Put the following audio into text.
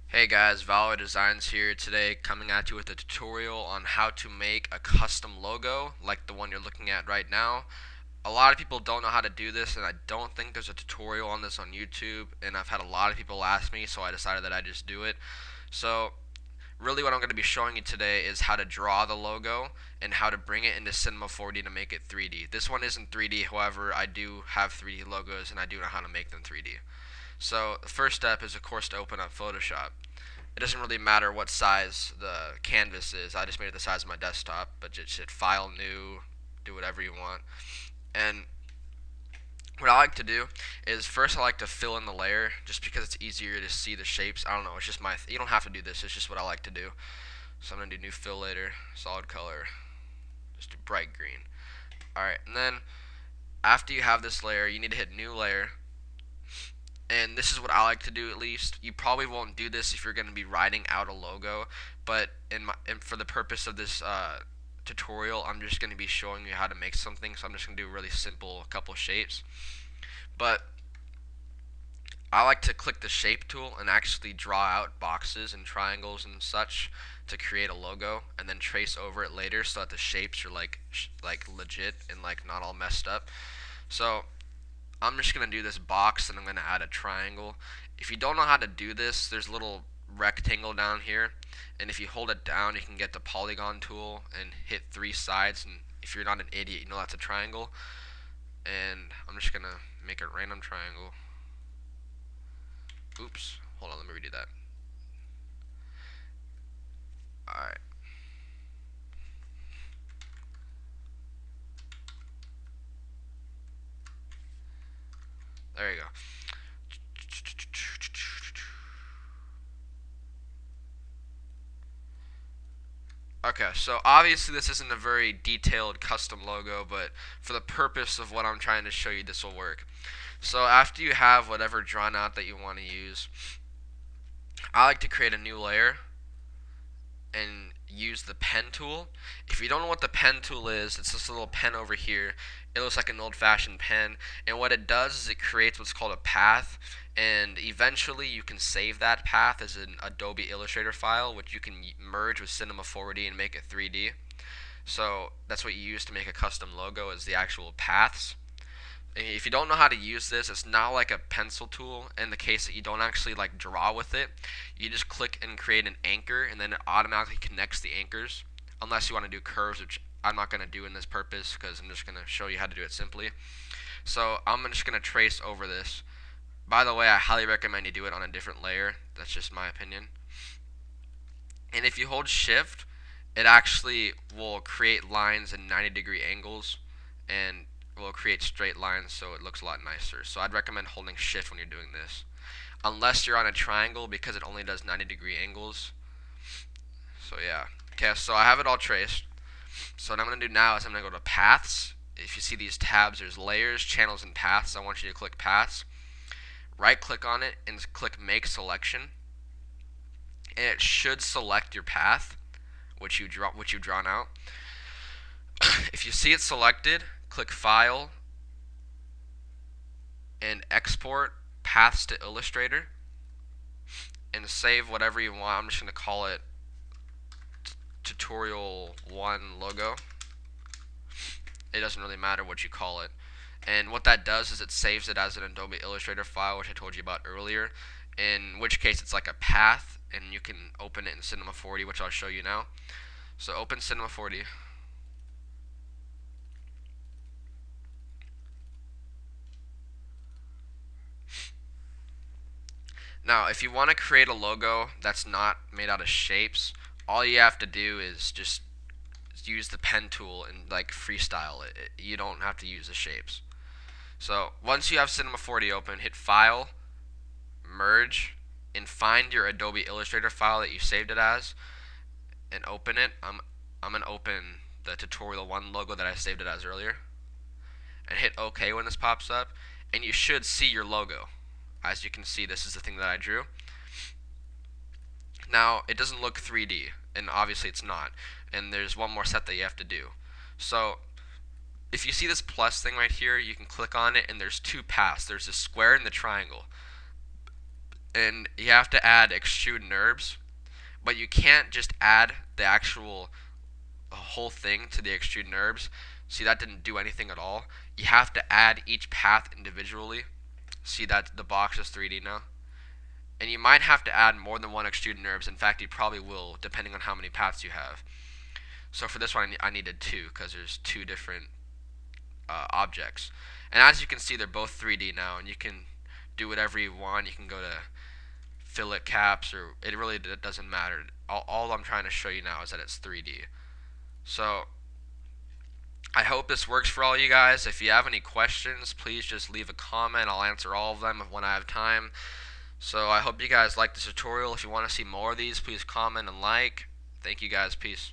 Hey guys, Valor Designs here today, coming at you with a tutorial on how to make a custom logo like the one you're looking at right now. A lot of people don't know how to do this, and I don't think there's a tutorial on this on YouTube, and I've had a lot of people ask me, so I decided that I just do it. So really what I'm going to be showing you today is how to draw the logo and how to bring it into Cinema 4D to make it 3D. This one isn't 3D, however, I do have 3D logos and I do know how to make them 3D. So the first step is of course to open up Photoshop. It doesn't really matter what size the canvas is. I just made it the size of my desktop, but just hit File, New, do whatever you want. And what I like to do is first I like to fill in the layer just because it's easier to see the shapes. I don't know, it's just you don't have to do this, it's just what I like to do. So I'm going to do New Fill Layer, Solid Color, just do Bright Green. Alright, and then after you have this layer, you need to hit New Layer, and this is what I like to do at least. You probably won't do this if you're going to be writing out a logo, but for the purpose of this tutorial, I'm just going to be showing you how to make something, so I'm just going to do a really simple couple shapes. But I like to click the shape tool and actually draw out boxes and triangles and such to create a logo, and then trace over it later so that the shapes are like legit and like not all messed up. So I'm just going to do this box and I'm going to add a triangle. If you don't know how to do this, there's a little rectangle down here, and if you hold it down you can get the polygon tool and hit three sides, and if you're not an idiot you know that's a triangle. And I'm just going to make a random triangle. Oops, hold on, let me redo that. Alright, there you go. Okay, so obviously this isn't a very detailed custom logo, but for the purpose of what I'm trying to show you, this will work. So after you have whatever drawn out that you want to use, I like to create a new layer and use the pen tool. If you don't know what the pen tool is, it's this little pen over here. It looks like an old-fashioned pen, and what it does is it creates what's called a path, and eventually you can save that path as an Adobe Illustrator file, which you can merge with Cinema 4D and make it 3D. So that's what you use to make a custom logo, is the actual paths. If you don't know how to use this, it's not like a pencil tool in the case that you don't actually like draw with it. You just click and create an anchor, and then it automatically connects the anchors, unless you want to do curves, which I'm not going to do in this purpose because I'm just going to show you how to do it simply. So I'm just going to trace over this. By the way, I highly recommend you do it on a different layer. That's just my opinion. And if you hold shift, it actually will create lines in 90-degree angles, and will create straight lines so it looks a lot nicer. So I'd recommend holding shift when you're doing this. Unless you're on a triangle, because it only does 90-degree angles. So yeah. Okay, so I have it all traced. So what I'm going to do now is I'm going to go to paths. If you see these tabs, there's layers, channels, and paths. I want you to click paths. Right click on it and click make selection. And it should select your path, which you've drawn out. If you see it selected, click File and Export Paths to Illustrator, and save whatever you want. I'm just going to call it Tutorial 1 Logo. It doesn't really matter what you call it. And what that does is it saves it as an Adobe Illustrator file, which I told you about earlier, in which case it's like a path, and you can open it in Cinema 4D, which I'll show you now. So open Cinema 4D. Now, if you want to create a logo that's not made out of shapes, all you have to do is just use the pen tool and like freestyle it. You don't have to use the shapes. So once you have Cinema 4D open, hit File, Merge, and find your Adobe Illustrator file that you saved it as, and open it. I'm gonna open the Tutorial 1 logo that I saved it as earlier, and hit OK when this pops up, and you should see your logo. As you can see, this is the thing that I drew. Now, it doesn't look 3D, and obviously it's not, and there's one more set that you have to do. So if you see this plus thing right here, you can click on it, and there's two paths. There's the square and the triangle. and you have to add extrude NURBS, but you can't just add the actual whole thing to the extrude NURBS. See, that didn't do anything at all. You have to add each path individually. See that the box is 3D now? And you might have to add more than one extrude NURBS. In fact, you probably will, depending on how many paths you have. So for this one, I needed two, because there's two different objects. And as you can see, they're both 3D now, and you can do whatever you want. You can go to fillet caps, or it really doesn't matter. All I'm trying to show you now is that it's 3D. So I hope this works for all you guys. If you have any questions, please just leave a comment. I'll answer all of them when I have time. So I hope you guys like this tutorial. If you want to see more of these, please comment and like. Thank you guys. Peace.